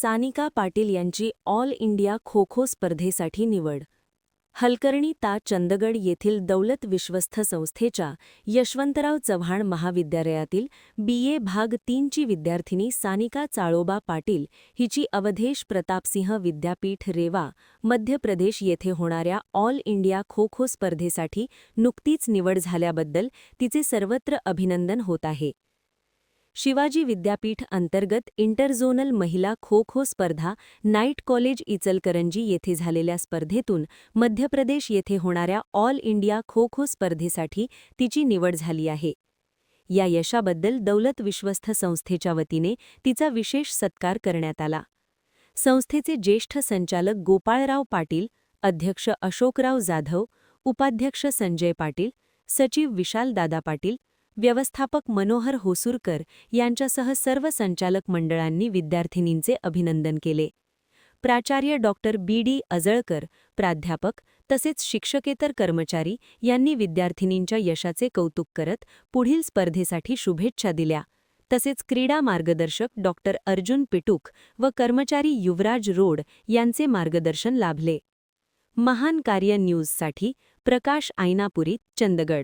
सानिका पाटील यांची all India kho kho स्पर्धेसाठी निवड. हलकर्णी ता चंदगड येथील दौलत विश्वस्त संस्थेच्या यशवंतराव चव्हाण महाविद्यालयातील BA भाग 3 ची विद्यार्थिनी सानिका चाळोबा पाटील हिची अवधेश प्रतापसिंह विद्यापीठ रेवा, मध्य प्रदेश येथे होणाऱ्या ऑल इंडिया खो-खो स्पर्धेसाठी नुकतीच निवड झाल्याबद्दल तिचे सर्वत्र अभिनंदन होत आहे. शिवाजी विद्यापीठ अंतर्गत इंटरझोनल महिला खो-खो स्पर्धा नाईट कॉलेज इचलकरंजी येथे झालेल्या स्पर्धेतून मध्य प्रदेश येथे होणाऱ्या ऑल इंडिया खो-खो स्पर्धेसाठी तिची निवड झाली आहे. या यशाबद्दल दौलत विश्वस्त संस्थेच्या वतीने तिचा विशेष सत्कार करण्यात आला. संस्थेचे ज्येष्ठ संचालक गोपाळराव पाटील, अध्यक्ष अशोकराव जाधव, उपाध्यक्ष संजय पाटील, सचिव विशालदादा पाटील, व्यवस्थापक मनोहर होसूरकर यांच्यासह सर्व संचालक मंडळांनी विद्यार्थिनींचे अभिनंदन केले. प्राचार्य डॉक्टर BD अजळकर, प्राध्यापक तसेच शिक्षकेतर कर्मचारी यांनी विद्यार्थिनींच्या यशाचे कौतुक करत पुढील स्पर्धेसाठी शुभेच्छा दिल्या. तसेच क्रीडा मार्गदर्शक डॉक्टर अर्जुन पिटूक व कर्मचारी युवराज रोड यांचे मार्गदर्शन लाभले. महान कार्य न्यूजसाठी प्रकाश आयनापुरी, चंदगड.